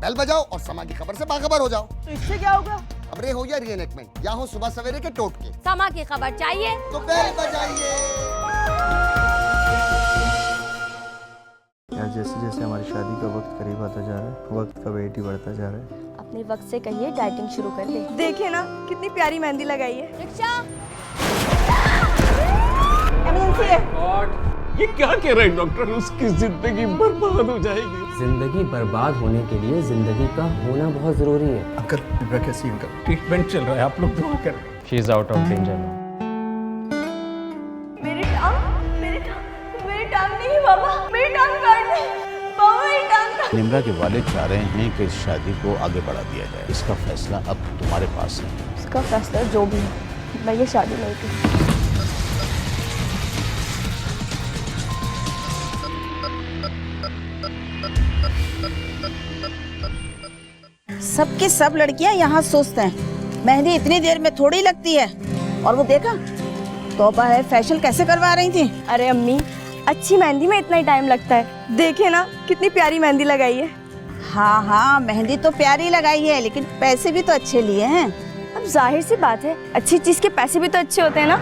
Bell बजाओ और समा की खबर से बाखबर हो जाओ। तो इससे क्या होगा? खबरें हो या रीएनेक्टमेंट या हो सुबह सवेरे के टोटके, समा की खबर चाहिए तो बेल बजाइए। यार जैसे जैसे हमारी शादी का वक्त करीब आता जा रहा है, वक्त का वेट ही बढ़ता जा रहा है। अपने वक्त से कहिए डाइटिंग शुरू कर दे। देखिए ना कितनी प्यारी मेहंदी लगाई है। रिक्शा इमरजेंसी है। ये क्या कह रहे हैं डॉक्टर? उसकी जिंदगी बर्बाद हो जाएगी। जिंदगी बर्बाद होने के लिए जिंदगी का होना बहुत जरूरी है। अंकल निम्रा कैसी है अंकल? ट्रीटमेंट चल रहा है, आप लोग दुआ करें। She is out of danger. मेरी टांग नहीं बाबा, मेरी टांग काट दे बाबा, मेरी टांग काट। निम्रा के वालिद चाह रहे हैं कि इस शादी को आगे बढ़ा दिया जाए। इसका फैसला अब तुम्हारे पास है। इसका फैसला जो भी है, मैं ये शादी नहीं की। सबके सब लड़कियां यहाँ सोचते हैं मेहंदी इतनी देर में थोड़ी लगती है, और वो देखा तौबा है फैशन कैसे करवा रही थी। अरे अम्मी, अच्छी मेहंदी में इतना ही टाइम लगता है। देखिए ना कितनी प्यारी मेहंदी लगाई है। हाँ हाँ मेहंदी तो प्यारी लगाई है, लेकिन पैसे भी तो अच्छे लिए हैं। अब जाहिर सी बात है, अच्छी चीज के पैसे भी तो अच्छे होते हैं ना।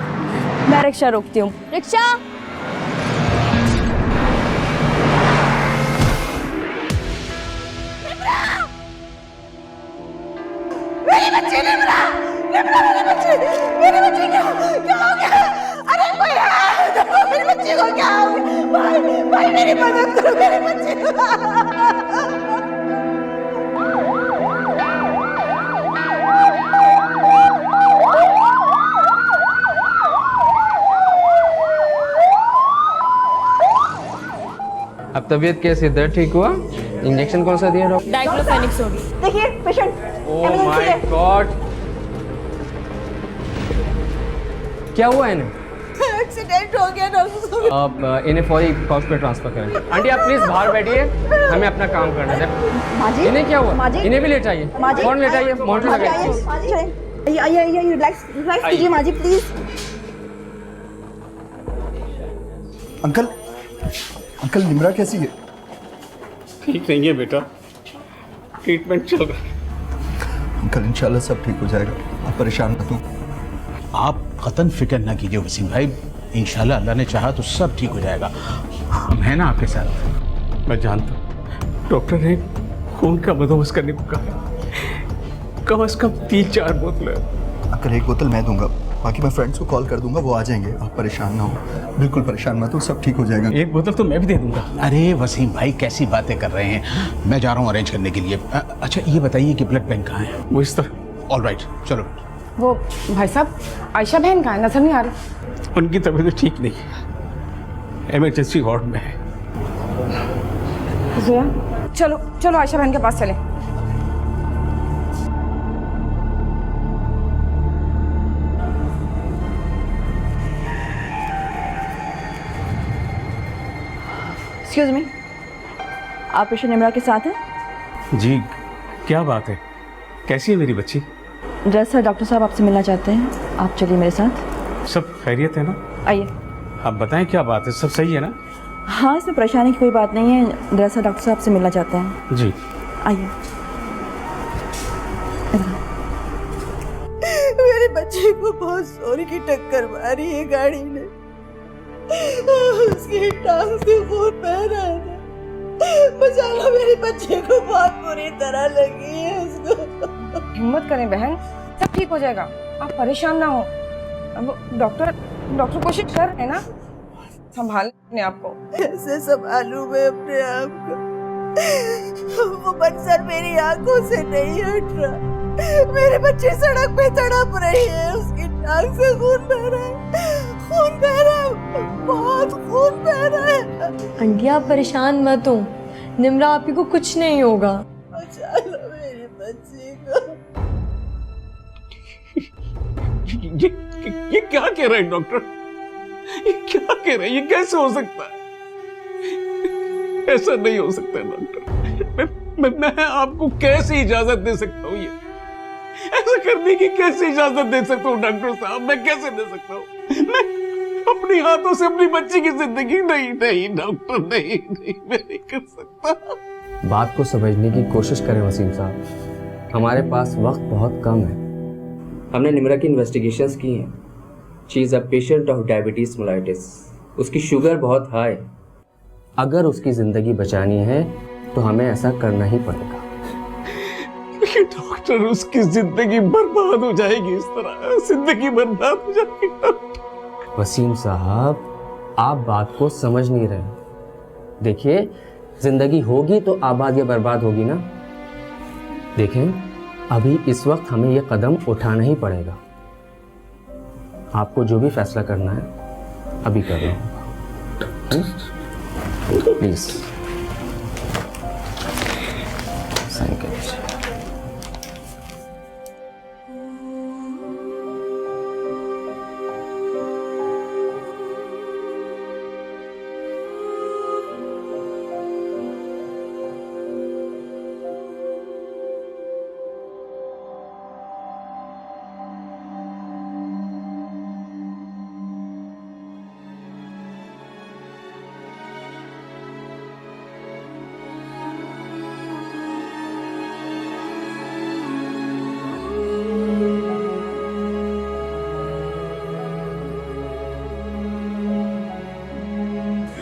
मैं रिक्शा रोकती हूँ। रिक्शा मेरे बच्चे निम्रा, मेरे बच्चे क्या हो गया? अरे भैया मेरे बच्चे को क्या हो गया? भाई मेरी मदद करो मेरे बच्चे को। अब तबीयत कैसी है? दर्द ठीक हुआ? इंजेक्शन कौन सा दिया डॉक्टर? डाइक्लोफेनिक्स होगी। देखिए पेशेंट ओह माय गॉड, क्या हुआ इन्हें? एक्सीडेंट हो गया डॉक्टर साहब। आप इन्हें फौरी हॉस्पिटल ट्रांसफर करें। आंटी आप प्लीज बाहर बैठिए, हमें अपना काम करना है। माजी इन्हें क्या हुआ? माजी इन्हें भी ले जाइए। माजी कौन ले जाइए? मॉनिटर लगाइए। आइए रिलैक्स कीजिए माजी प्लीज। अंकल अंकल निम्रा कैसी है? ठीक नहीं है बेटा, ट्रीटमेंट चल रहा है। अंकल इंशाल्लाह सब ठीक हो जाएगा, आप परेशान मत हो। आप कतन फिक्र ना कीजिए वसीम भाई, इंशाल्लाह अल्लाह ने चाहा तो सब ठीक हो जाएगा। हम हैं ना आपके साथ। मैं जानता हूँ डॉक्टर ने खून का बंदोबस्त करने को कहा, कम से कम 3-4 बोतलें। अंकल एक बोतल मैं दूंगा, बाकी मैं फ्रेंड्स को कॉल कर दूंगा, वो आ जाएंगे। आप परेशान ना हो, बिल्कुल परेशान मत हो, सब ठीक हो जाएगा। एक बोतल तो मैं भी दे दूंगा। अरे वसीम भाई कैसी बातें कर रहे हैं, मैं जा रहा हूँ अरेंज करने के लिए। अच्छा ये बताइए कि ब्लड बैंक कहाँ है? वो इस तरह। ऑल राइट चलो। वो भाई साहब आयशा बहन कहाँ है? नजर नहीं आ रही। उनकी तबीयत ठीक नहीं है, इमरजेंसी वार्ड में है। जोया चलो चलो आयशा बहन के पास चले। एक्सक्यूज मी, आप पेशेंट निम्रा के साथ हैं? जी क्या बात है, कैसी है मेरी बच्ची? दरअसल डॉक्टर साहब आपसे मिलना चाहते हैं, आप चलिए मेरे साथ। सब खैरियत है ना? आइए। आप बताएं क्या बात है, सब सही है ना? हाँ, इसमें परेशानी की कोई बात नहीं है। दरअसल डॉक्टर साहब से मिलना चाहते हैं। जी आइए। मेरे बच्चे को बहुत जोर की टक्कर मारी है गाड़ी ने, उसकी टांग से खून बह रहा था। बचा लो, मेरे बच्चे को बहुत बुरी तरह लगी है उसको। हिम्मत करें बहन, सब ठीक हो जाएगा, आप परेशान ना हो। अब डॉक्टर कोशिश कर रहे हैं ना, संभाल अपने आप को। कैसे संभालूं मैं अपने आप को? वो मंजर मेरी आंखों से नहीं हट रहा। मेरे बच्चे सड़क पे तड़प रही है, उसकी टांग से खून बह रहा है, खून बह रहा है, बहुत खून बह रहा है। आंटी आप परेशान मत हो, निम्रा आपी को कुछ नहीं होगा। बचा लो मेरे बच्चे को। ये क्या कह रहे हैं डॉक्टर? ये क्या कह रहे हैं? ये कैसे हो सकता है? ऐसा नहीं हो सकता डॉक्टर। मैं आपको कैसे इजाजत दे सकता हूँ? ये ऐसा करने की कैसे इजाजत दे सकता हूँ डॉक्टर साहब? मैं कैसे दे सकता हूँ? मैं अपने हाथों से अपनी बच्ची की जिंदगी नहीं डॉक्टर, नहीं मैं नहीं कर सकता। बात को समझने की कोशिश करें वसीम साहब, हमारे पास वक्त बहुत कम है। हमने निम्रा की इन्वेस्टिगेशंस की हैं। She is a patient of diabetes mellitus. उसकी शुगर बहुत हाई। अगर उसकी ज़िंदगी बचानी है तो हमें ऐसा करना ही पड़ेगा। लेकिन डॉक्टर, उसकी जिंदगी बर्बाद हो जाएगी, इस तरह जिंदगी बर्बाद हो जाएगी। वसीम साहब, आप बात को समझ नहीं रहे। देखिए, जिंदगी होगी तो आबाद या बर्बाद होगी ना। देखें, अभी इस वक्त हमें यह कदम उठाना ही पड़ेगा। आपको जो भी फैसला करना है अभी कर लो, प्लीज साइन कर दीजिए।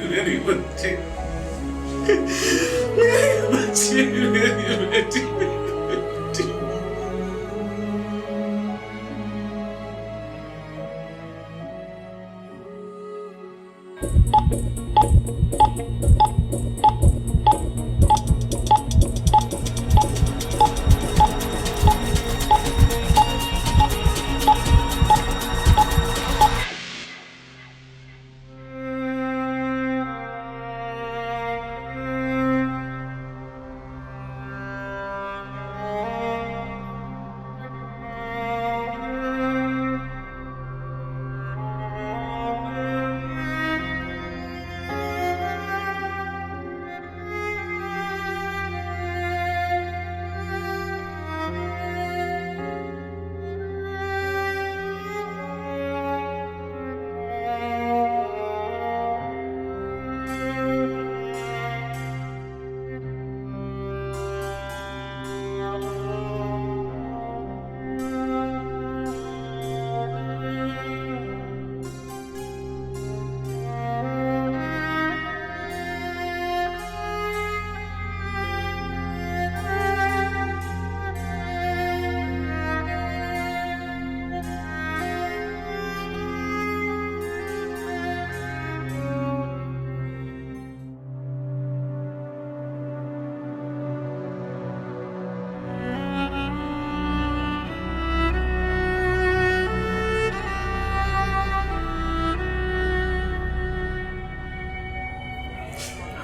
मेरी बच्ची, मेरी बच्ची, मेरी बेटी, मेरी बेटी।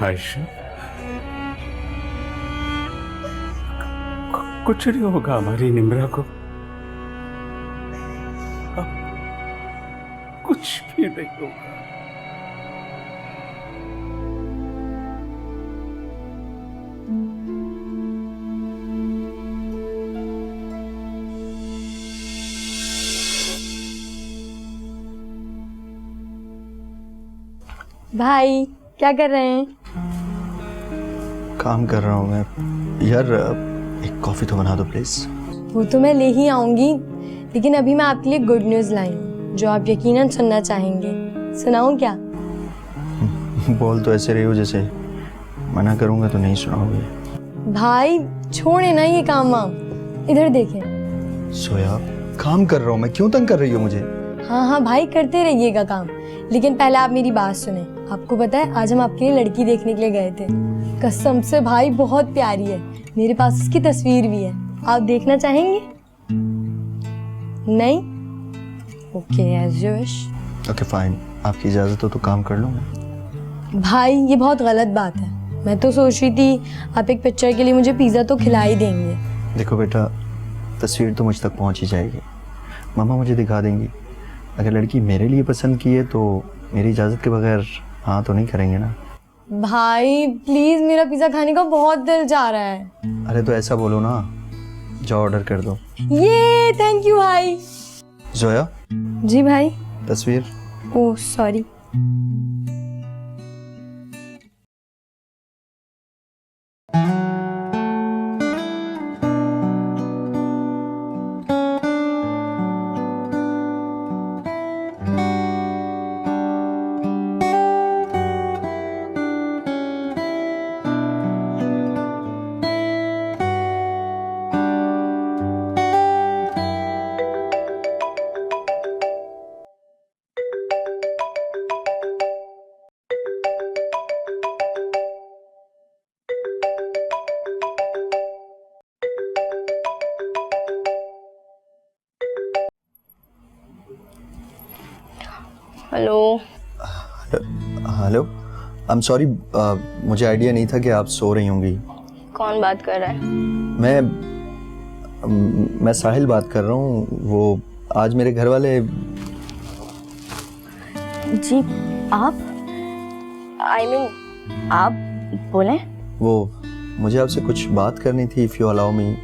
आयशा, कुछ नहीं होगा हमारी निम्रा को, कुछ भी नहीं होगा। भाई क्या कर रहे हैं? काम कर रहा हूँ मैं। यार एक कॉफ़ी तो बना दो प्लीज़। वो तो मैं ले ही आऊंगी, लेकिन अभी मैं आपके लिए गुड न्यूज़ लाई हूँ जो आप यकीनन सुनना चाहेंगे। सुनाऊं क्या? बोल तो ऐसे रही हो जैसे मना करूँगा तो नहीं सुनाओगे। भाई छोड़े ना ये काम वाम, इधर देखें। सोया, काम कर रहा हूँ मैं, क्यों तंग कर रही हो मुझे? हाँ हाँ भाई, करते रहिएगा काम, लेकिन पहले आप मेरी बात सुने। आपको पता है आज हम आपके लिए लड़की देखने के लिए गए थे। कसम से भाई बहुत प्यारी है, मेरे पास उसकी तस्वीर भी है। आप देखना चाहेंगे? नहीं? Okay, as you wish. Okay fine, आपकी इजाज़त हो तो काम कर लूँगा। भाई ये बहुत गलत बात है। मैं तो सोच रही थी आप एक पिक्चर के लिए मुझे पिज़्ज़ा तो खिला ही देंगे। देखो बेटा, तस्वीर तो मुझ तक पहुँच ही जाएगी, मामा मुझे दिखा देंगी। अगर लड़की मेरे लिए पसंद की है तो मेरी इजाज़त के बगैर हाँ तो नहीं करेंगे ना। भाई प्लीज, मेरा पिज़्ज़ा खाने का बहुत दिल चाह रहा है। अरे तो ऐसा बोलो ना, जाओ ऑर्डर कर दो। ये थैंक यू भाई। जोया, जी भाई। तस्वीर। Oh sorry. Hello. Hello, I am sorry, मुझे आइडिया नहीं था कि आप सो रही होंगी। कौन बात कर रहा है? मैं साहिल बात कर रहा हूँ। वो आज मेरे घर वाले। जी आप, आई मीन आप बोलें। वो मुझे आपसे कुछ बात करनी थी, इफ़ यू अलाउ मी।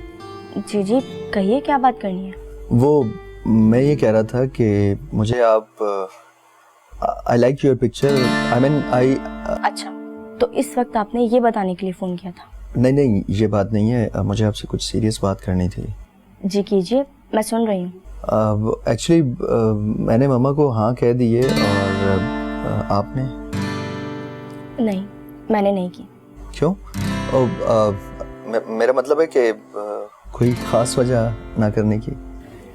जी जी कहिए, क्या बात करनी है? वो मैं ये कह रहा था कि मुझे आप I like your picture, I mean I. अच्छा, तो इस वक्त आपने ये बताने के लिए फ़ोन किया था? नहीं, ये बात नहीं है, मुझे आपसे कुछ सीरियस बात करनी थी। जी कीजिए, मैं सुन रही हूँ। एक्चुअली मैंने मम्मा को हाँ कह दी है, और आपने? नहीं, मैंने नहीं की। क्यों? मेरा मतलब है कि कोई ख़ास वजह ना करने की।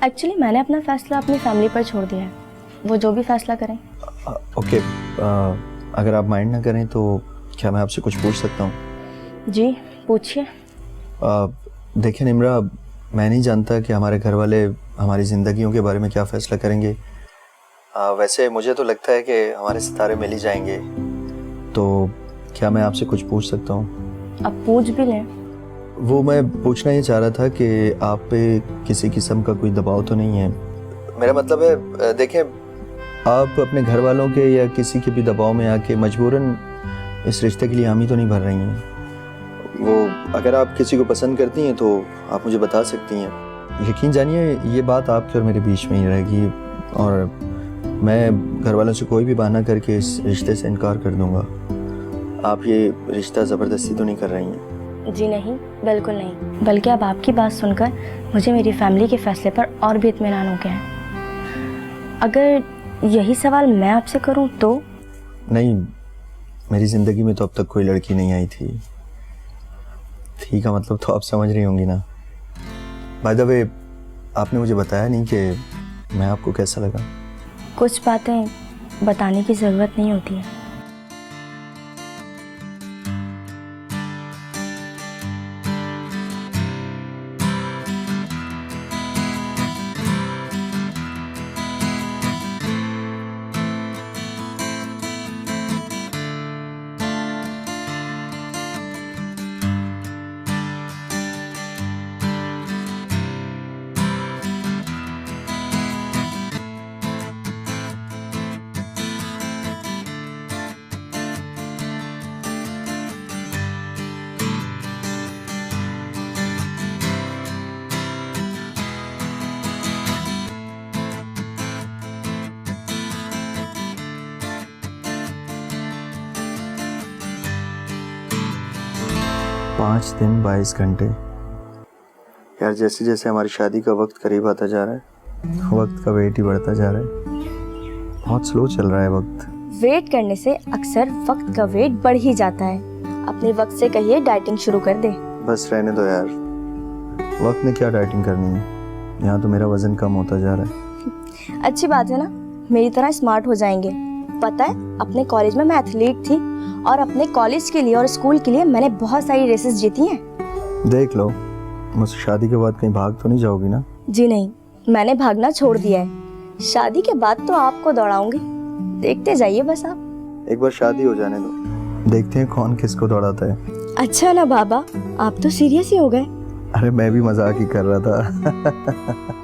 एक्चुअली मैंने अपना फैसला अपनी फैमिली पर छोड़ दिया है, वो जो भी फैसला करें। ओके, अगर आप माइंड ना करें तो क्या मैं आपसे कुछ पूछ सकता हूँ? जी पूछिए। देखिए निम्रा, मैं नहीं जानता कि हमारे घर वाले हमारी ज़िंदगियों के बारे में क्या फ़ैसला करेंगे। वैसे मुझे तो लगता है कि हमारे सितारे मिल ही जाएंगे, तो क्या मैं आपसे कुछ पूछ सकता हूँ? अब पूछ भी लें। वो मैं पूछना ये चाह रहा था कि आप पे किसी किस्म का कोई दबाव तो नहीं है। मेरा मतलब है, देखें, आप अपने घर वालों के या किसी के भी दबाव में आके मजबूरन इस रिश्ते के लिए हामी तो नहीं भर रही हैं। वो अगर आप किसी को पसंद करती हैं तो आप मुझे बता सकती हैं। यकीन जानिए, ये बात आपके और मेरे बीच में ही रहेगी, और मैं घर वालों से कोई भी बहाना करके इस रिश्ते से इनकार कर दूंगा। आप ये रिश्ता ज़बरदस्ती तो नहीं कर रही हैं? जी नहीं, बिल्कुल नहीं, बल्कि अब आपकी बात सुनकर मुझे मेरी फैमिली के फैसले पर और भी इत्मीनान हो गया है। अगर यही सवाल मैं आपसे करूं तो? नहीं, मेरी ज़िंदगी में तो अब तक कोई लड़की नहीं आई थी। थी का मतलब तो आप समझ रही होंगी ना। बाय द वे, आपने मुझे बताया नहीं कि मैं आपको कैसा लगा। कुछ बातें बताने की ज़रूरत नहीं होती है। पाँच दिन 22 घंटे। यार, जैसे जैसे हमारी शादी का वक्त करीब आता जा रहा है, वक्त का वेट ही बढ़ता जा रहा है। बहुत स्लो चल रहा है वक्त। वेट करने से अक्सर वक्त का वेट बढ़ ही जाता है। अपने वक्त से कहिए डाइटिंग शुरू कर दे। बस रहने दो यार, वक्त ने क्या डाइटिंग करनी है। यहाँ तो मेरा वजन कम होता जा रहा है। अच्छी बात है ना, मेरी तरह स्मार्ट हो जाएंगे। पता है, अपने कॉलेज में मैं एथलीट थी, और अपने कॉलेज के लिए और स्कूल के लिए मैंने बहुत सारी रेसेस जीती हैं। देख लो, मुझसे शादी के बाद कहीं भाग तो नहीं जाओगी ना? जी नहीं, मैंने भागना छोड़ दिया है। शादी के बाद तो आपको दौड़ाऊंगी, देखते जाइए बस आप। एक बार शादी हो जाने दो, देखते हैं कौन किसको दौड़ाता है। अच्छा ना बाबा, आप तो सीरियस ही हो गए। अरे मैं भी मजाक ही कर रहा था।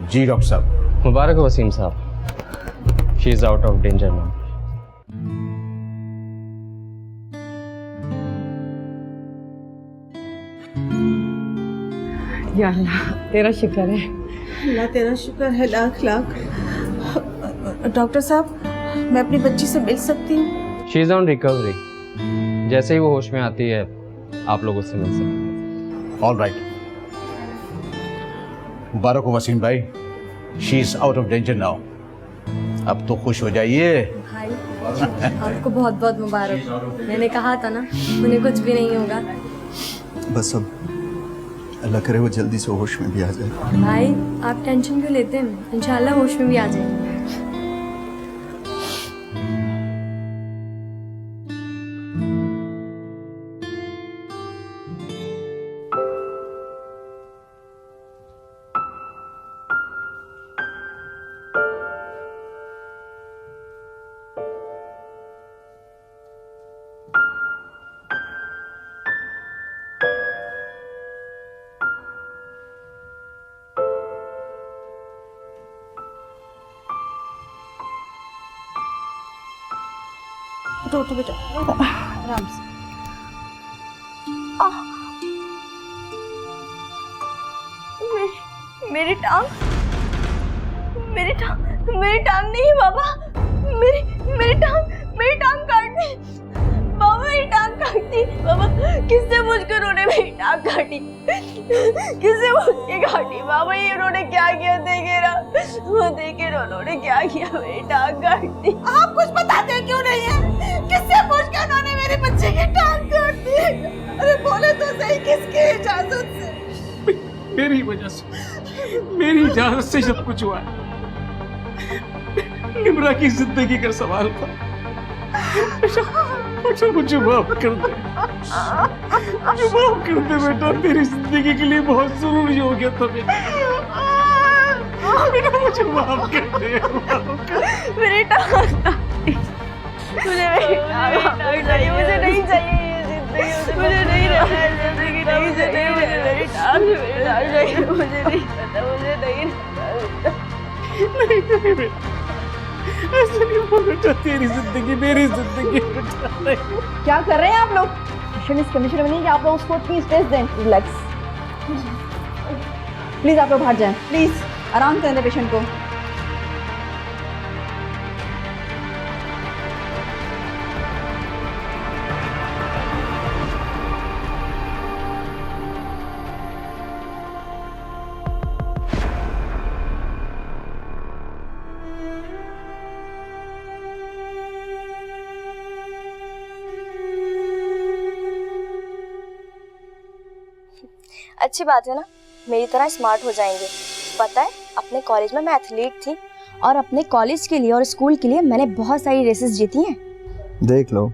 जी डॉक्टर साहब। मुबारक हो वसीम साहब, she is out of danger now. या अल्लाह, तेरा शुक्र है। अल्लाह तेरा शुक्र है, लाख लाख। डॉक्टर साहब, मैं अपनी बच्ची से मिल सकती हूँ? शी इज़ ऑन रिकवरी, जैसे ही वो होश में आती है आप लोग उससे मिल सकते हैं। ऑल राइट, मुबारक हो वसीम भाई, she is out of danger now. अब तो खुश हो जाइए। भाई आपको बहुत बहुत मुबारक। मैंने कहा था ना उन्हें कुछ भी नहीं होगा। बस अब अल्लाह करे वो जल्दी से होश में भी आ जाए। भाई आप टेंशन क्यों लेते हैं, इंशाल्लाह होश में भी आ जाएंगे। उठो बेटा, आराम से। मेरी टांग, मेरी टांग नहीं बाबा, मेरी टांग काट दी बाबा, मेरी टांग काट दी बाबा। किससे पूछकर उन्होंने मेरी टांग काटी, किससे पूछ के काटी बाबा? ये उन्होंने क्या किया? देखे ना, वो देखे ना उन्होंने क्या किया, मेरी टांग काट दी। आप कुछ बताते क्यों नहीं है? किससे पूछ के उन्होंने मेरे बच्चे की टांग काट दी? अरे बोले तो सही, किसकी इजाजत से? मेरी वजह से, मेरी इजाजत से सब कुछ हुआ। निम्रा की जिंदगी का सवाल था। मुझे माफ कर दे, मुझे माफ कर दे बेटा, तेरी जिंदगी के लिए बहुत जरूरी हो गया था बेटा, मुझे माफ कर दे। मेरी टांग, मुझे मेरी टांग चाहिए, मुझे नहीं चाहिए ये जिंदगी, मुझे नहीं रहना है जिंदगी, नहीं चाहिए मुझे मेरी टांग चाहिए, मुझे नहीं पता, मुझे नहीं रहना। नहीं बेटा, ऐसे नहीं बोल बेटा, तेरी जिंदगी मेरी जिंदगी बेटा, नहीं। क्या कर रहे हैं आप लोग? मिशन इस कंडीशन में नहीं कि आप लोग उसको इतनी स्पेस दें। रिलैक्स, प्लीज आप लोग बाहर जाएं, प्लीज आराम करने पेशेंट को। अच्छी बात है ना, मेरी तरह स्मार्ट हो जाएंगे। पता है अपने कॉलेज में मैं एथलीट थी और अपने कॉलेज के लिए और स्कूल के लिए मैंने बहुत सारी रेसेस जीती हैं। देख लो,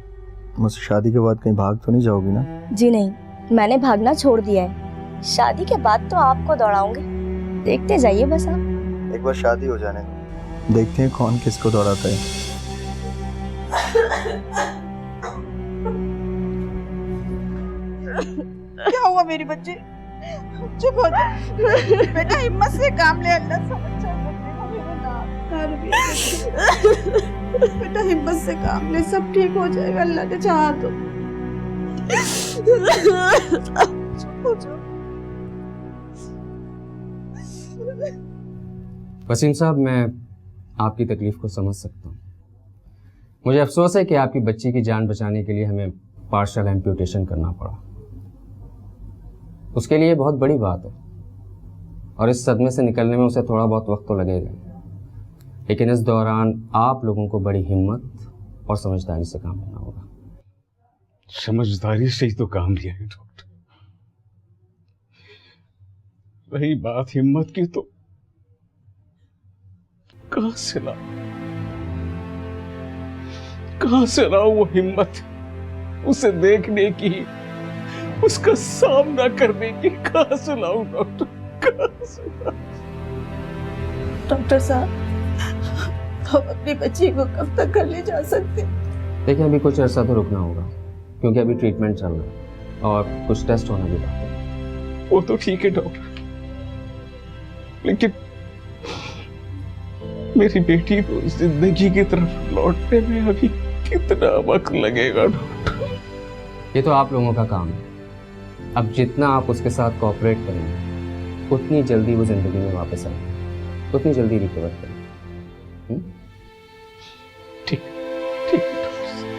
मुझसे शादी के बाद कहीं भाग तो नहीं जाओगी ना? जी नहीं, मैंने भागना छोड़ दिया है। शादी के बाद तो आपको दौड़ाऊंगी, देखते जाइए बस आप। एक बार शादी हो जाने दो, देखते हैं कौन किसको दौड़ाता है। क्या हुआ मेरी बच्ची? चुप हो जा बेटा, हिम्मत से काम ले, अल्लाह समझ बेटा, हिम्मत से काम ले, सब ठीक हो जाएगा, अल्लाह ने चाहा तो। चुप हो जा। वसीम साहब, मैं आपकी तकलीफ को समझ सकता हूँ। मुझे अफसोस है कि आपकी बच्ची की जान बचाने के लिए हमें पार्शियल एम्प्यूटेशन करना पड़ा। उसके लिए बहुत बड़ी बात है और इस सदमे से निकलने में उसे थोड़ा बहुत वक्त तो लगेगा, लेकिन इस दौरान आप लोगों को बड़ी हिम्मत और समझदारी से काम लेना होगा। समझदारी से ही तो काम लिया है डॉक्टर। रही बात हिम्मत की, तो कहां से लाऊं वो हिम्मत? उसे देखने की, उसका सामना करने की कहां से लाऊं डॉक्टर, कहां से लाऊं? डॉक्टर साहब, हम अपनी बच्ची को कब तक घर ले जा सकते? देखिए, अभी कुछ अर्सा तो रुकना होगा क्योंकि अभी ट्रीटमेंट चल रहा है और कुछ टेस्ट होना भी बाकी है। वो तो ठीक है डॉक्टर, लेकिन मेरी बेटी को जिंदगी की तरफ लौटने में अभी कितना वक्त लगेगा डॉक्टर? ये तो आप लोगों का काम है। अब जितना आप उसके साथ कोऑपरेट करेंगे उतनी जल्दी वो जिंदगी में वापस आएगी, उतनी जल्दी रिकवर करेगी। ठीक ठीक है डॉक्टर साहब।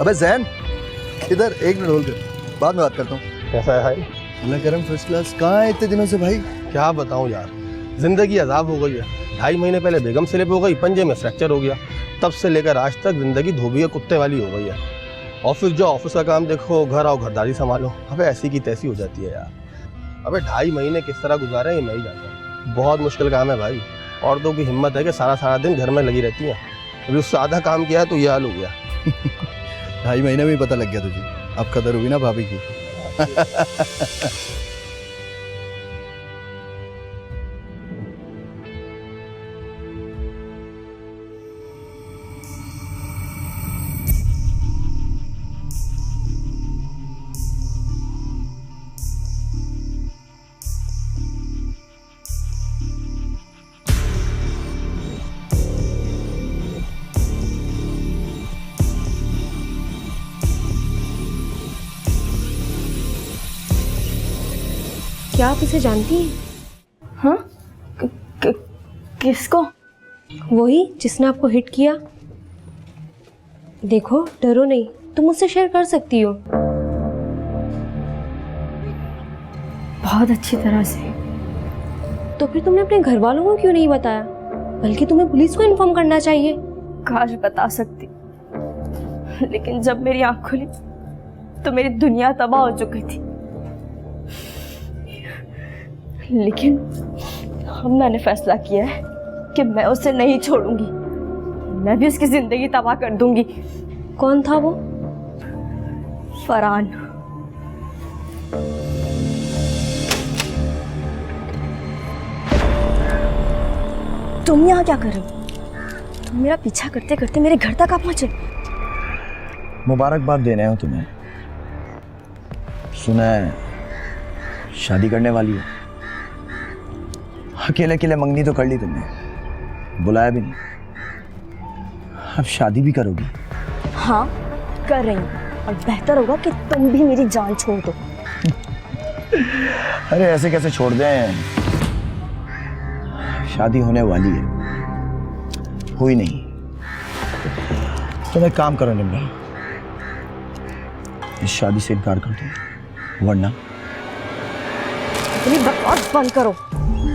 अबे जैन, किधर? एक मिनट होल्ड कर, बाद में बात करता हूँ। कैसा है भाई? अल्लाह करम, फर्स्ट क्लास। कहाँ है इतने दिनों से भाई? क्या बताऊं यार, जिंदगी अजाब हो गई है। 2.5 महीने पहले बेगम स्लिप हो गई, पंजे में फ्रैक्चर हो गया। तब से लेकर आज तक जिंदगी धोबी कुत्ते वाली हो गई है। ऑफिस जाओ, ऑफिस का काम देखो, घर आओ, घरदारी संभालो। अबे ऐसी की तैसी हो जाती है यार। अबे 2.5 महीने किस तरह गुजारे ये मैं ही जानता हूँ। बहुत मुश्किल काम है भाई। औरतों की हिम्मत है कि सारा दिन घर में लगी रहती हैं। अभी उससे आधा काम किया है तो ये हाल हो गया। 2.5 महीने में ही पता लग गया तुझे। अब कदर हुई ना भाभी की। क्या आप इसे जानती हैं? हाँ? किसको? वही जिसने आपको हिट किया। देखो, डरो नहीं, तुम मुझसे शेयर कर सकती हो। बहुत अच्छी तरह से। तो फिर तुमने अपने घर वालों को क्यों नहीं बताया? बल्कि तुम्हें पुलिस को इन्फॉर्म करना चाहिए। काश बता सकती, लेकिन जब मेरी आँख खुली तो मेरी दुनिया तबाह हो चुकी थी। लेकिन अब मैंने फैसला किया है कि मैं उसे नहीं छोड़ूंगी। मैं भी उसकी जिंदगी तबाह कर दूंगी। कौन था वो? फरहान। तुम यहाँ क्या कर रहे हो? तुम मेरा पीछा करते करते मेरे घर तक आ पहुंचे। मुबारकबाद देने हो तुम्हें। सुना है शादी करने वाली हो। अकेले अकेले मंगनी तो कर ली तुमने, बुलाया भी नहीं। अब शादी भी करोगी? हाँ, कर रही हूँ। और बेहतर होगा कि तुम भी मेरी जान छोड़ दो। अरे ऐसे कैसे छोड़ दें? शादी होने वाली है, हुई नहीं। तुम एक काम करो निम्रा, इस शादी से इनकार कर दो, वरना अपनी बकवास बंद करो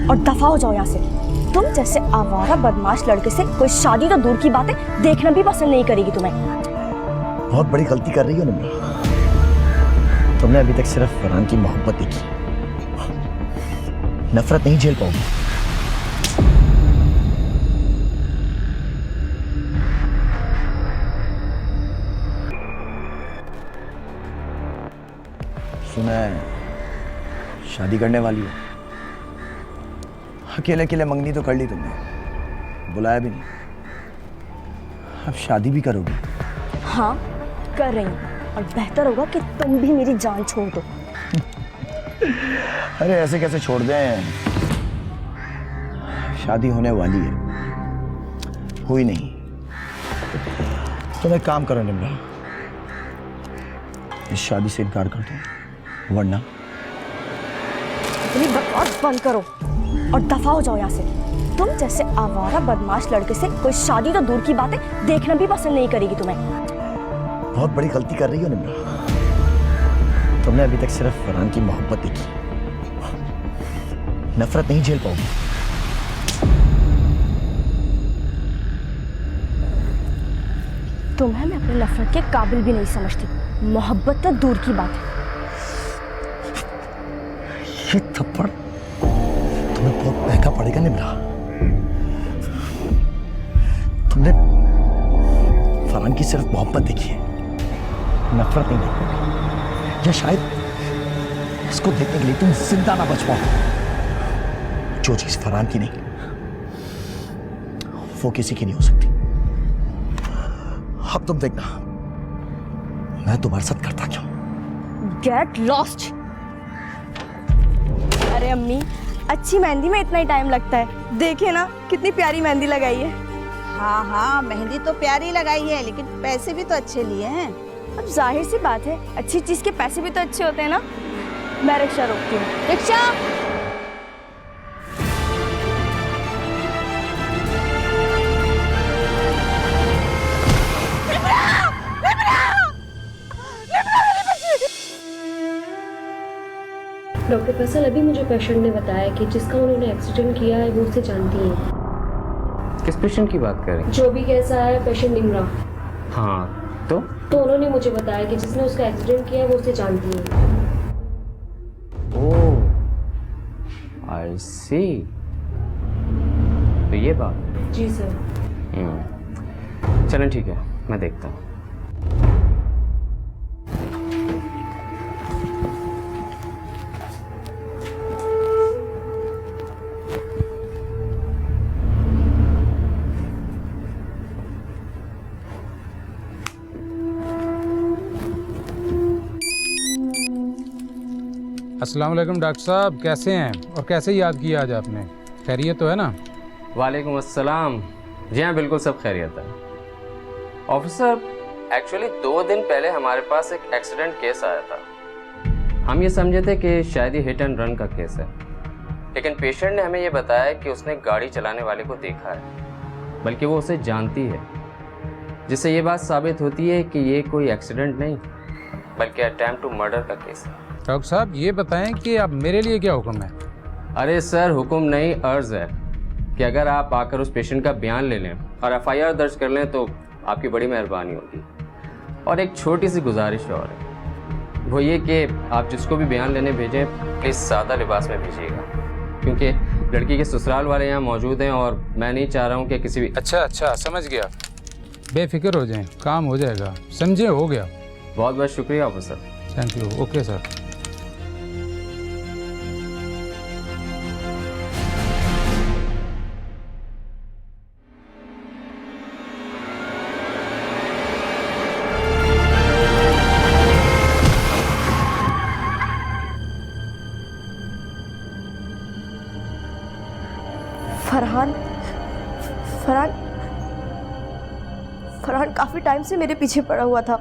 और दफा हो जाओ यहाँ से। तुम जैसे आवारा बदमाश लड़के से कोई शादी तो दूर की बात है, देखना भी पसंद नहीं करेगी तुम्हें। बहुत बड़ी गलती कर रही हो निम्रा। तुमने अभी तक सिर्फ फरहान की मोहब्बत देखी, नफरत नहीं झेल पाओगी। सुना है शादी करने वाली हो। अकेले अकेले मंगनी तो कर ली तुमने, बुलाया भी नहीं। अब शादी भी करोगी? हाँ, कर रही हूँ। और बेहतर होगा कि तुम भी मेरी जान छोड़ दो। अरे ऐसे कैसे छोड़ दें? शादी होने वाली है, हुई नहीं। तुम एक काम करो निम्रा, इस शादी से इनकार कर दो, वरना अपनी बकवास बंद करो और दफा हो जाओ यहाँ से। तुम जैसे आवारा बदमाश लड़के से कोई शादी तो दूर की बात है, देखना भी पसंद नहीं करेगी तुम्हें। बहुत बड़ी गलती कर रही हो निम्रा। तुमने अभी तक सिर्फ फरहान की मोहब्बत देखी, नफरत नहीं झेल पाओगी। तुम्हें मैं अपनी नफरत के काबिल भी नहीं समझती। मोहब्बत तो दूर की बात है। ये थप्पड़ तुम्हें बहुत महंगा पड़ेगा निम्रा। तुमने फरहान की सिर्फ मोहब्बत देखी है, नफरत नहीं देखी। या शायद इसको देखने के लिए तुम जिंदा ना बच पाओ। जो चीज फरहान की नहीं, वो किसी की नहीं हो सकती। अब तुम देखना मैं तुम्हारे साथ करता क्यों। Get lost. अरे अम्मी, अच्छी मेहंदी में इतना ही टाइम लगता है। देखिए ना कितनी प्यारी मेहंदी लगाई है। हाँ हाँ, मेहंदी तो प्यारी लगाई है, लेकिन पैसे भी तो अच्छे लिए हैं। अब जाहिर सी बात है, अच्छी चीज के पैसे भी तो अच्छे होते हैं ना। मैं रिक्शा रोकती हूँ। रिक्शा। डॉक्टर फैसल, अभी मुझे पेशेंट ने बताया कि जिसका उन्होंने एक्सीडेंट किया है वो उसे जानती है। किस पेशेंट की बात कर रहे हैं? जो भी कैसा है पेशेंट निम्रा। हाँ तो उन्होंने मुझे बताया कि जिसने उसका एक्सीडेंट किया है वो उसे जानती है। ओह आई सी, तो ये बात। जी सर। चलें ठीक है, मैं देखता हूँ। अस्सलाम वालेकुम डॉक्टर साहब, कैसे हैं और कैसे याद किया आज आपने? खैरियत तो है ना? वालेकुम अस्सलाम। जी हाँ बिल्कुल सब खैरियत है। ऑफिसर, एक्चुअली 2 दिन पहले हमारे पास एक एक्सीडेंट केस आया था। हम ये समझे थे कि शायद ये हिट एंड रन का केस है, लेकिन पेशेंट ने हमें ये बताया कि उसने गाड़ी चलाने वाले को देखा है, बल्कि वो उसे जानती है, जिससे ये बात साबित होती है कि ये कोई एक्सीडेंट नहीं बल्कि अटेम्प्ट टू मर्डर का केस है। डॉक्टर साहब ये बताएं कि अब मेरे लिए क्या हुक्म है? अरे सर, हुक्म नहीं अर्ज है कि अगर आप आकर उस पेशेंट का बयान ले लें और FIR दर्ज कर लें तो आपकी बड़ी मेहरबानी होगी। और एक छोटी सी गुजारिश और है, वो ये कि आप जिसको भी बयान लेने भेजें प्लीज़ सादा लिबास में भेजिएगा, क्योंकि लड़की के ससुराल वाले यहाँ मौजूद हैं और मैं नहीं चाह रहा हूँ कि किसी भी। अच्छा समझ गया, बेफिक्र हो जाएं, काम हो जाएगा, समझे? हो गया। बहुत बहुत शुक्रिया officer. Thank you. Okay sir. Farhan काफी टाइम से मेरे पीछे पड़ा हुआ था।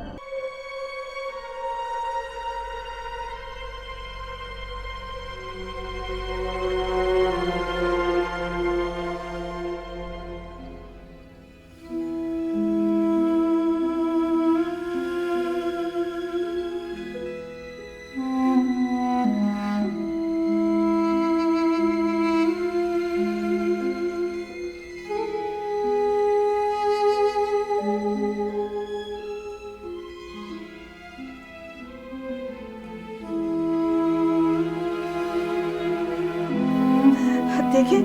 देखिए,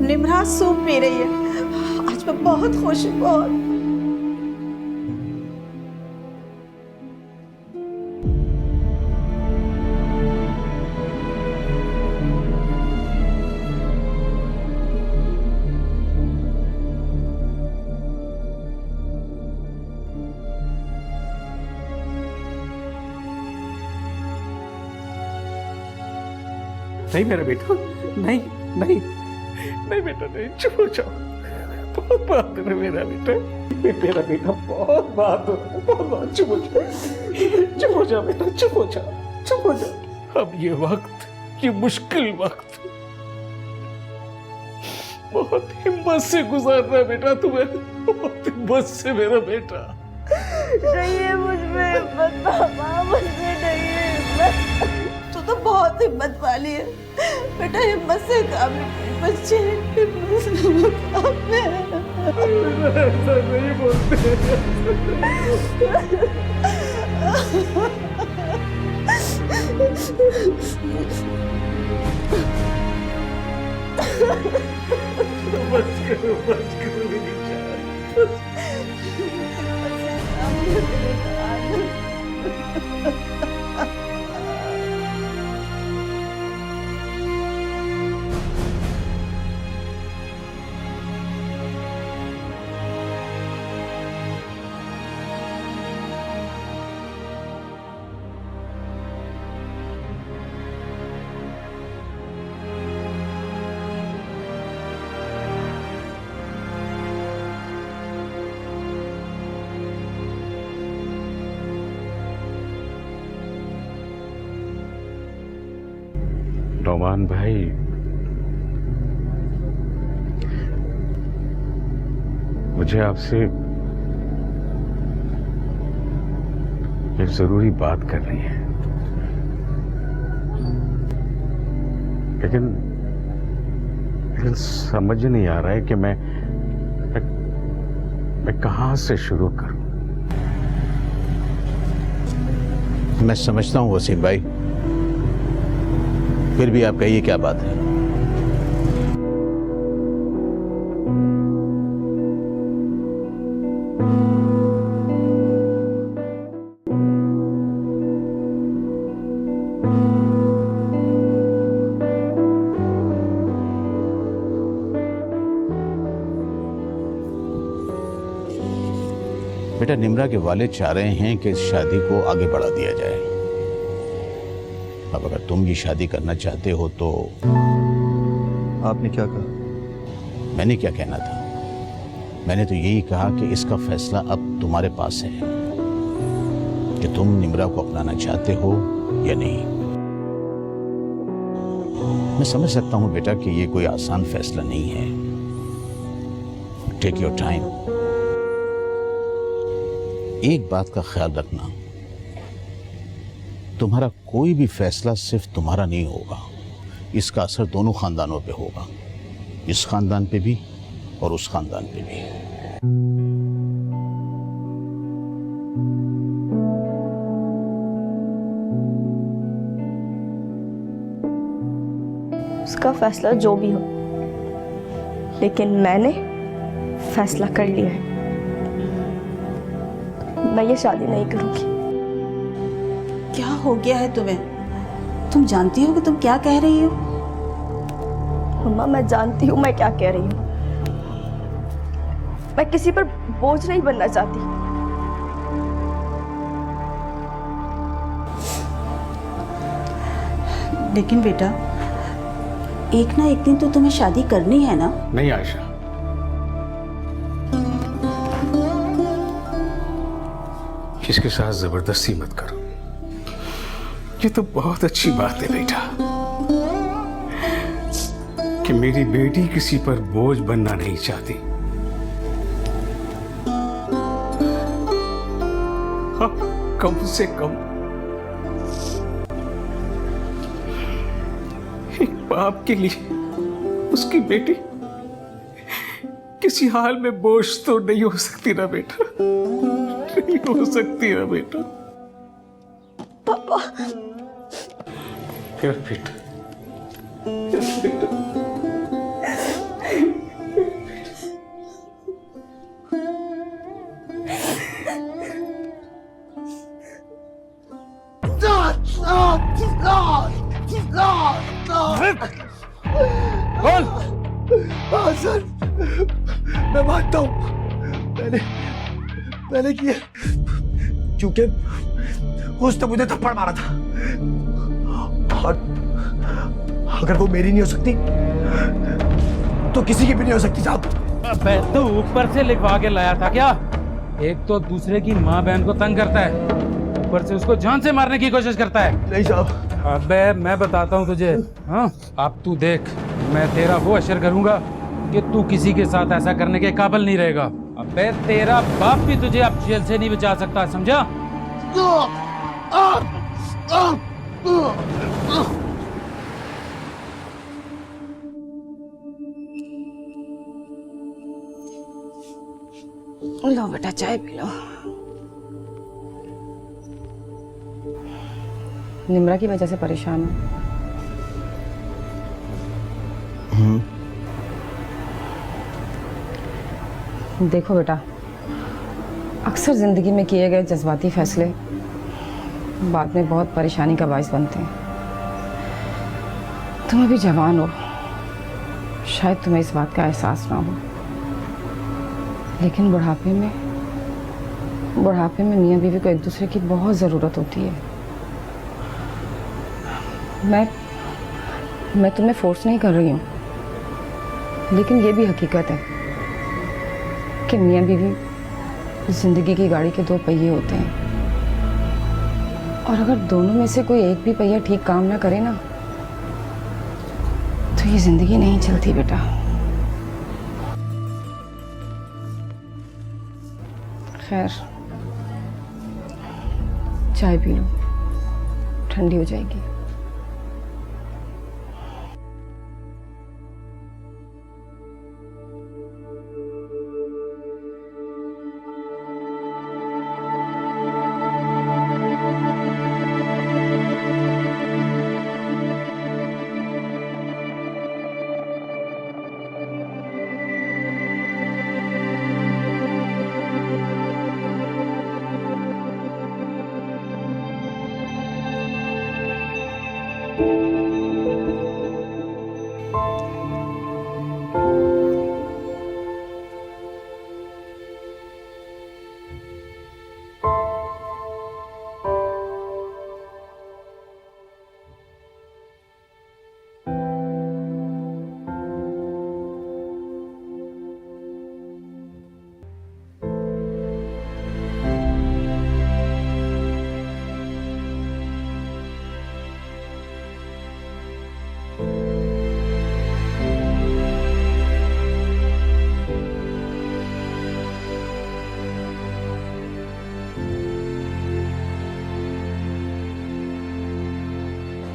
निमरा सूप पी रही है। आज मैं बहुत खुश हूँ, बहुत। नहीं मेरा बेटा, नहीं नहीं नहीं बेटा, नहीं, चुप हो जाओ। बहुत बहादुर है मेरा बेटा, मेरा बेटा बहुत बहादुर है, बहुत बहादुर। चुप हो जाओ, चुप हो जाओ बेटा, चुप हो जाओ, चुप हो जाओ। अब ये वक्त, ये मुश्किल वक्त बहुत हिम्मत से गुजारना है बेटा तुम्हें, बहुत हिम्मत से मेरा बेटा। नहीं है मुझमें हिम्मत पापा, मुझमें नहीं है हिम्मत। तू तो बहुत हिम्मत वाली है बेटा, हिम्मत से काम नहीं, बच्चे हिम्मत से काम में। ऐसा नहीं बोलते। बस करो मेरी जान। नौमान भाई, मुझे आपसे एक जरूरी बात करनी है। लेकिन समझ नहीं आ रहा है कि मैं कहां से शुरू करूं। मैं समझता हूं वसीम भाई, फिर भी आप कहिए क्या बात है। बेटा, निम्रा के वालिद चाह रहे हैं कि इस शादी को आगे बढ़ा दिया जाए। अब अगर तुम ये शादी करना चाहते हो तो। आपने क्या कहा? मैंने क्या कहना था, मैंने तो यही कहा कि इसका फैसला अब तुम्हारे पास है कि तुम निम्रा को अपनाना चाहते हो या नहीं। मैं समझ सकता हूं बेटा कि ये कोई आसान फैसला नहीं है। Take your time. एक बात का ख्याल रखना, तुम्हारा कोई भी फैसला सिर्फ तुम्हारा नहीं होगा, इसका असर दोनों खानदानों पे होगा, इस खानदान पे भी और उस खानदान पे भी। उसका फैसला जो भी हो, लेकिन मैंने फैसला कर लिया है, मैं ये शादी नहीं करूंगी। क्या हो गया है तुम्हें? तुम जानती हो कि तुम क्या कह रही हो? मम्मा, मैं जानती हूँ मैं क्या कह रही हूँ। मैं किसी पर बोझ नहीं बनना चाहती। लेकिन बेटा, एक ना एक दिन तो तुम्हें शादी करनी है ना? नहीं आयशा, इसके साथ जबरदस्ती मत करो। ये तो बहुत अच्छी बात है बेटा कि मेरी बेटी किसी पर बोझ बनना नहीं चाहती। हाँ, कम से कम एक बाप के लिए उसकी बेटी किसी हाल में बोझ तो नहीं हो सकती ना बेटा, नहीं हो सकती ना बेटा। पापा, फिर बेटा, सर, मैं मानता हूँ मैंने किया, क्योंकि उसने मुझे थप्पड़ मारा था और अगर वो मेरी नहीं हो सकती तो किसी की भी नहीं हो सकती साहब। अबे तो ऊपर से लिखवा के लाया था क्या? एक तो दूसरे की माँ बहन को तंग करता है, ऊपर से उसको जान से मारने की कोशिश करता है। नहीं साहब। अबे मैं बताता हूँ तुझे। हाँ, अब तू देख, मैं तेरा वो असर करूंगा कि तू किसी के साथ ऐसा करने के काबिल नहीं रहेगा। अबे तेरा बाप भी तुझे अब जेल से नहीं बचा सकता, समझा? लो बेटा, चाय पी लो। निम्रा की वजह से परेशान हूँ। देखो बेटा, अक्सर जिंदगी में किए गए जज्बाती फैसले बाद में बहुत परेशानी का बायस बनते हैं। तुम अभी जवान हो, शायद तुम्हें इस बात का एहसास ना हो, लेकिन बुढ़ापे में मियाँ बीवी को एक दूसरे की बहुत ज़रूरत होती है। मैं तुम्हें फोर्स नहीं कर रही हूँ, लेकिन ये भी हकीकत है कि मियाँ बीवी जिंदगी की गाड़ी के दो पहिए होते हैं, और अगर दोनों में से कोई एक भी पहिया ठीक काम ना करे ना, तो ये जिंदगी नहीं चलती बेटा। खैर, चाय पी लो, ठंडी हो जाएगी।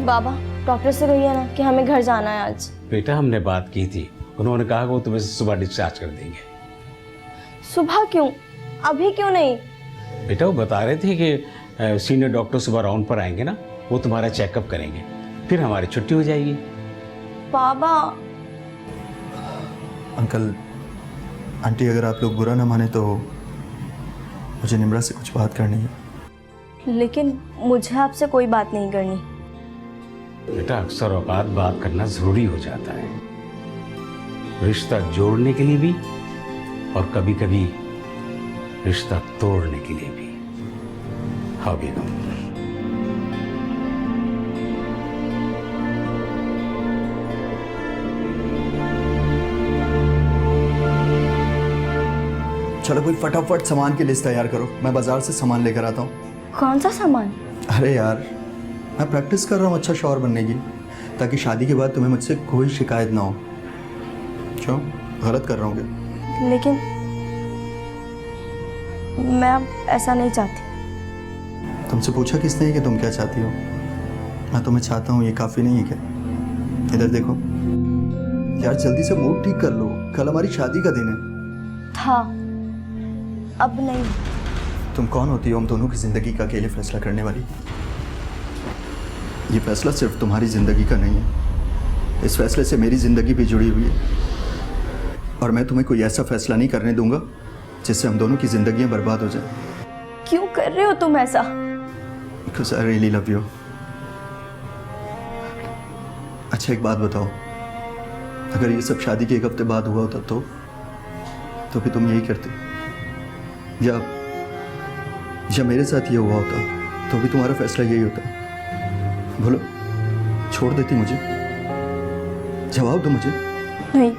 बाबा डॉक्टर से कहिए ना कि हमें घर जाना है आज। बेटा हमने बात की थी, उन्होंने कहा कि वो तुम्हें सुबह डिस्चार्ज कर देंगे। सुबह क्यों, अभी क्यों नहीं? बेटा वो बता रहे थे कि सीनियर डॉक्टर सुबह राउंड पर आएंगे ना, वो तुम्हारा चेकअप करेंगे, फिर हमारी छुट्टी हो जाएगी। बाबा अंकल आंटी, अगर आप लोग बुरा ना माने तो मुझे निम्रा से कुछ बात करनी है। लेकिन मुझे आपसे कोई बात नहीं करनी। बेटा अक्सर औकात बात करना जरूरी हो जाता है, रिश्ता जोड़ने के लिए भी और कभी कभी रिश्ता तोड़ने के लिए भी। हाँ बेगम। चलो कोई फटाफट सामान की लिस्ट तैयार करो, मैं बाजार से सामान लेकर आता हूँ। कौन सा सामान? अरे यार मैं प्रैक्टिस कर रहा हूँ अच्छा शौहर बनने की, ताकि शादी के बाद तुम्हें मुझसे कोई शिकायत ना हो। क्यों, गलत कर रहा हूँ क्या? लेकिन मैं अब ऐसा नहीं चाहती। तुमसे पूछा किसने है कि तुम क्या चाहती हो? मैं तुम्हें चाहता हूँ, ये काफ़ी नहीं है क्या? इधर देखो यार, जल्दी से मूड ठीक कर लो, कल हमारी शादी का दिन है। था, अब नहीं। तुम कौन होती हो हम दोनों की ज़िंदगी का अकेले फैसला करने वाली? ये फैसला सिर्फ तुम्हारी ज़िंदगी का नहीं है, इस फैसले से मेरी ज़िंदगी भी जुड़ी हुई है, और मैं तुम्हें कोई ऐसा फैसला नहीं करने दूंगा जिससे हम दोनों की ज़िंदगियां बर्बाद हो जाए। क्यों कर रहे हो तुम ऐसा? Because I really love you। अच्छा एक बात बताओ, अगर ये सब शादी के एक हफ्ते बाद हुआ होता तो भी तुम यही करते? या मेरे साथ ये हुआ होता तो भी तुम्हारा फैसला यही होता? बोलो, छोड़ देती मुझे? जवाब दो मुझे। नहीं।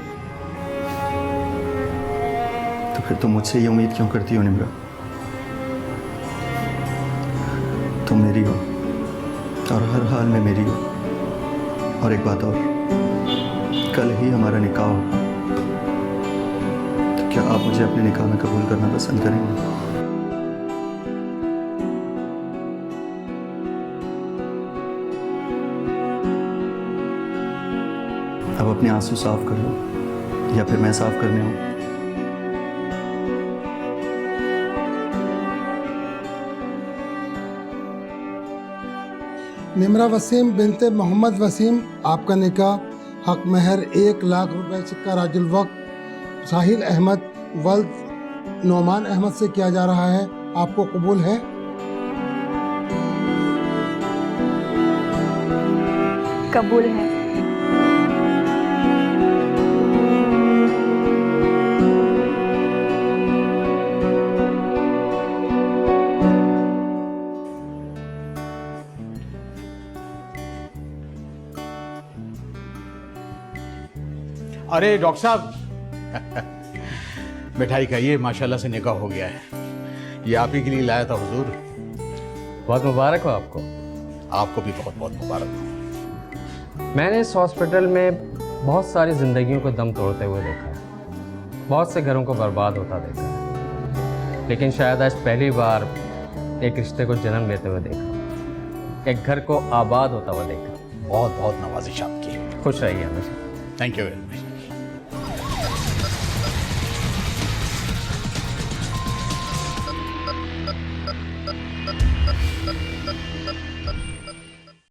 तो फिर तुम मुझसे ये उम्मीद क्यों करती हो निम्रा? तुम मेरी हो और हर हाल में मेरी हो। और एक बात और, कल ही हमारा निकाह हो, तो क्या आप मुझे अपने निकाह में कबूल करना पसंद करेंगे? अब अपने आंसू साफ कर लो, या फिर मैं साफ करने हूँ? निम्रा वसीम बिनते मोहम्मद वसीम, आपका निकाह हक महर 1 लाख रुपए सिक्का राजुल वक्त साहिल अहमद वल्द नोमान अहमद से किया जा रहा है। आपको कबूल है? कबूल है। अरे डॉक्टर साहब मिठाई खाइए, माशाल्लाह से निकाह हो गया है। ये आप ही के लिए लाया था हुजूर। बहुत मुबारक हो आपको। आपको भी बहुत बहुत मुबारक हो। मैंने इस हॉस्पिटल में बहुत सारी जिंदगियों को दम तोड़ते हुए देखा है, बहुत से घरों को बर्बाद होता देखा है, लेकिन शायद आज पहली बार एक रिश्ते को जन्म लेते हुए देखा, एक घर को आबाद होता हुआ देखा। बहुत बहुत नवाजिश आपकी। खुश रहिए हमेशा। Thank you very much.